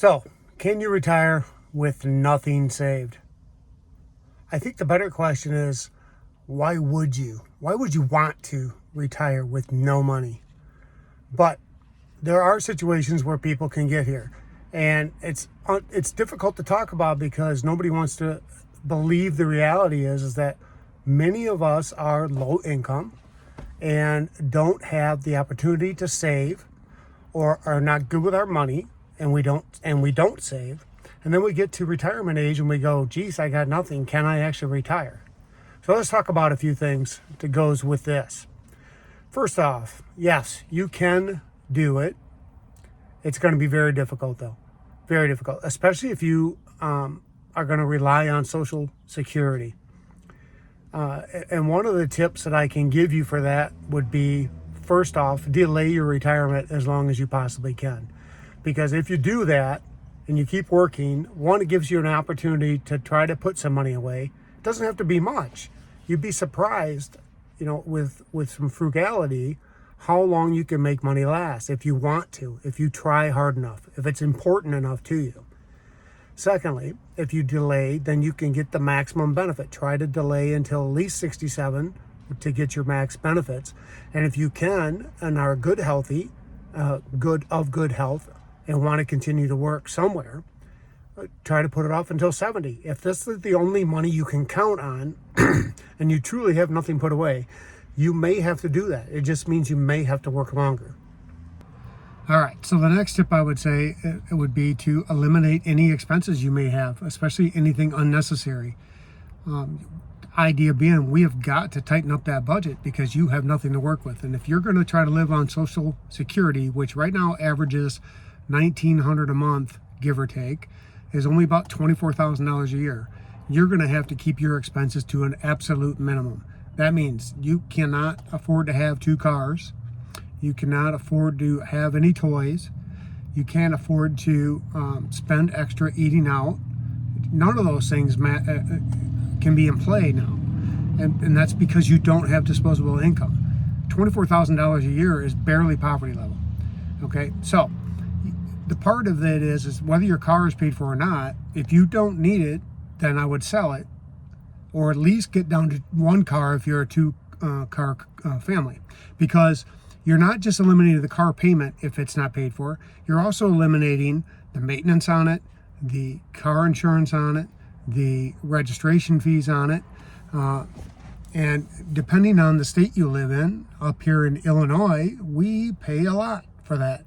So, can you retire with nothing saved? I think the better question is, why would you? Why would you want to retire with no money? But there are situations where people can get here, and it's difficult to talk about because nobody wants to believe the reality is that many of us are low income and don't have the opportunity to save, or are not good with our money, and we don't save. And then we get to retirement age and we go, geez, I got nothing. Can I actually retire? So let's talk about a few things that goes with this. First off, yes, you can do it. It's going to be very difficult though. Very difficult, especially if you are going to rely on Social Security. And one of the tips that I can give you for that would be, first off, delay your retirement as long as you possibly can. Because if you do that and you keep working, one, it gives you an opportunity to try to put some money away. It doesn't have to be much. You'd be surprised, with some frugality, how long you can make money last if you want to, if you try hard enough, if it's important enough to you. Secondly, if you delay, then you can get the maximum benefit. Try to delay until at least 67 to get your max benefits. And if you can and are good health, and want to continue to work somewhere, try to put it off until 70. If this is the only money you can count on and you truly have nothing put away, you may have to do that. It just means you may have to work longer. All right, so the next tip I would say it would be to eliminate any expenses you may have, especially anything unnecessary. Idea being, we have got to tighten up that budget because you have nothing to work with. And if you're going to try to live on Social Security, which right now averages $1,900 a month, give or take, is only about $24,000 a year, you're going to have to keep your expenses to an absolute minimum. That means you cannot afford to have 2 cars. You cannot afford to have any toys. You can't afford to spend extra eating out. None of those things can be in play now. And that's because you don't have disposable income. $24,000 a year is barely poverty level. Okay, so the part of it is whether your car is paid for or not. If you don't need it, then I would sell it, or at least get down to 1 car if you're a 2-car family, because you're not just eliminating the car payment if it's not paid for, you're also eliminating the maintenance on it, the car insurance on it, the registration fees on it, and depending on the state you live in, up here in Illinois, we pay a lot for that,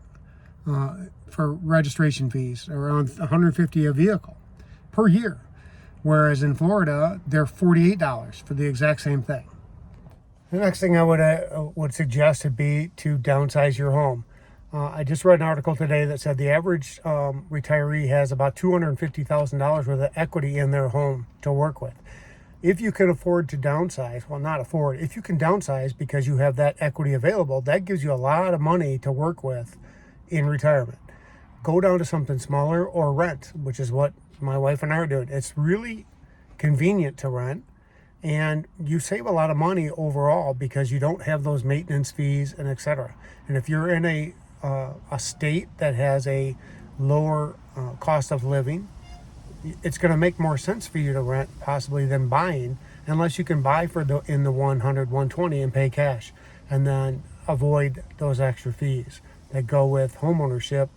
for registration fees, around $150 a vehicle per year. Whereas in Florida, they're $48 for the exact same thing. The next thing I would suggest would be to downsize your home. I just read an article today that said the average retiree has about $250,000 worth of equity in their home to work with. If you can afford to downsize, well, not afford, if you can downsize because you have that equity available, that gives you a lot of money to work with in retirement. Go down to something smaller or rent, which is what my wife and I are doing. It's really convenient to rent, and you save a lot of money overall because you don't have those maintenance fees and etc. And if you're in a state that has a lower cost of living, it's going to make more sense for you to rent possibly than buying, unless you can buy in the 100, 120 and pay cash, and then avoid those extra fees that go with homeownership.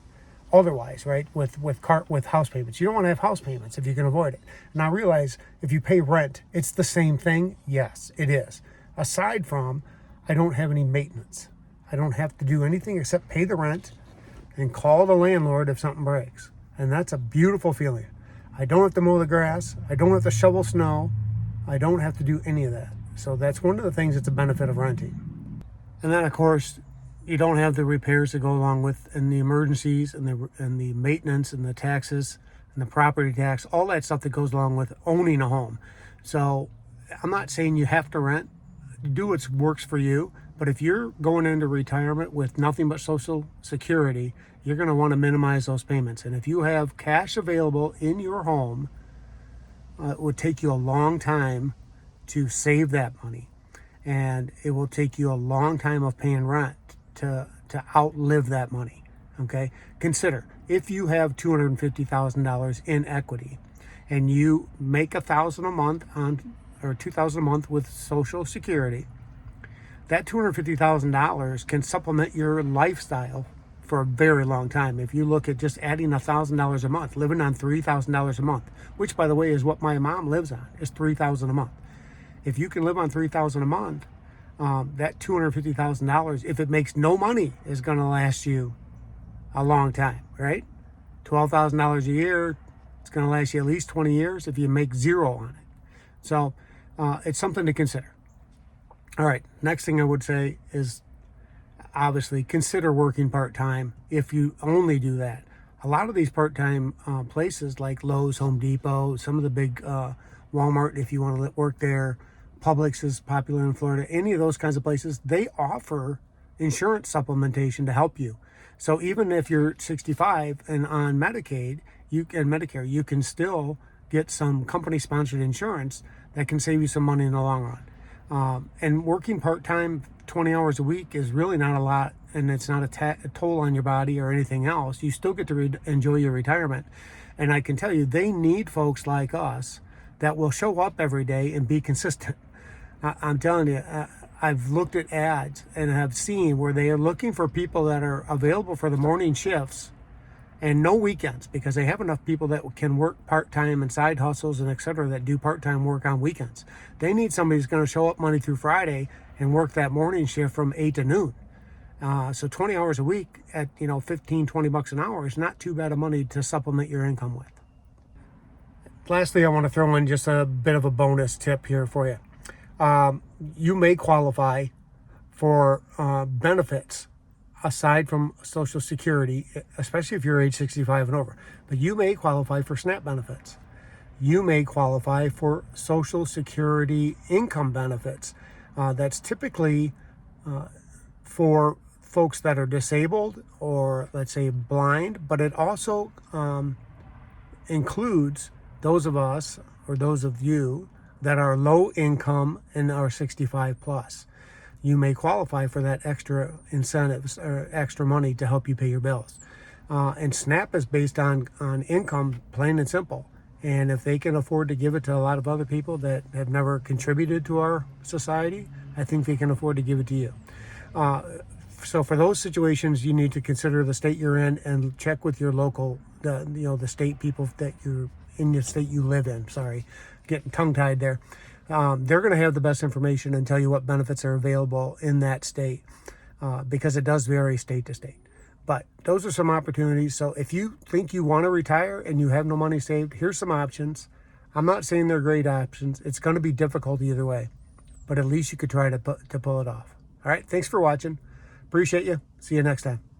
Otherwise, right, with house payments, you don't want to have house payments if you can avoid it. Now realize if you pay rent, it's the same thing. Yes, it is. Aside from, I don't have any maintenance. I don't have to do anything except pay the rent and call the landlord if something breaks. And that's a beautiful feeling. I don't have to mow the grass. I don't have to shovel snow. I don't have to do any of that. So that's one of the things that's a benefit of renting. And then, of course, you don't have the repairs that go along with, and the emergencies, and the maintenance, and the taxes, and the property tax, all that stuff that goes along with owning a home. So I'm not saying you have to rent. Do what works for you. But if you're going into retirement with nothing but Social Security, you're going to want to minimize those payments. And if you have cash available in your home, it would take you a long time to save that money. And it will take you a long time of paying rent to outlive that money. Okay, consider if you have $250,000 in equity, and you make $1,000 a month on, or $2,000 a month with Social Security. That $250,000 can supplement your lifestyle for a very long time. If you look at just adding $1,000 a month, living on $3,000 a month, which by the way is what my mom lives on, is $3,000 a month. If you can live on $3,000 a month, that $250,000, if it makes no money, is going to last you a long time, right? $12,000 a year, it's going to last you at least 20 years if you make zero on it. So it's something to consider. All right, next thing I would say is obviously consider working part-time if you only do that. A lot of these part-time places like Lowe's, Home Depot, some of the big Walmart, if you want to work there, Publix is popular in Florida, any of those kinds of places, they offer insurance supplementation to help you. So even if you're 65 and on Medicaid and Medicare, you can still get some company-sponsored insurance that can save you some money in the long run. And working part-time 20 hours a week is really not a lot, and it's not a toll on your body or anything else. You still get to enjoy your retirement. And I can tell you, they need folks like us that will show up every day and be consistent. I'm telling you, I've looked at ads and have seen where they are looking for people that are available for the morning shifts and no weekends, because they have enough people that can work part-time and side hustles and etc. that do part-time work on weekends. They need somebody who's going to show up Monday through Friday and work that morning shift from 8 to noon. So 20 hours a week at 15, 20 bucks an hour is not too bad of money to supplement your income with. Lastly, I want to throw in just a bit of a bonus tip here for you. You may qualify for benefits aside from Social Security, especially if you're age 65 and over. But you may qualify for SNAP benefits. You may qualify for Social Security income benefits. That's typically for folks that are disabled or, let's say, blind, but it also includes those of us or those of you that are low income and are 65 plus. You may qualify for that extra incentives or extra money to help you pay your bills. And SNAP is based on income, plain and simple. And if they can afford to give it to a lot of other people that have never contributed to our society, I think they can afford to give it to you. So for those situations, you need to consider the state you're in and check with your local, the state people that you're in, the state you live in. Sorry, getting tongue-tied there. They're going to have the best information and tell you what benefits are available in that state, because it does vary state to state. But those are some opportunities. So if you think you want to retire and you have no money saved, here's some options. I'm not saying they're great options. It's going to be difficult either way, but at least you could try to pull it off. All right. Thanks for watching. Appreciate you. See you next time.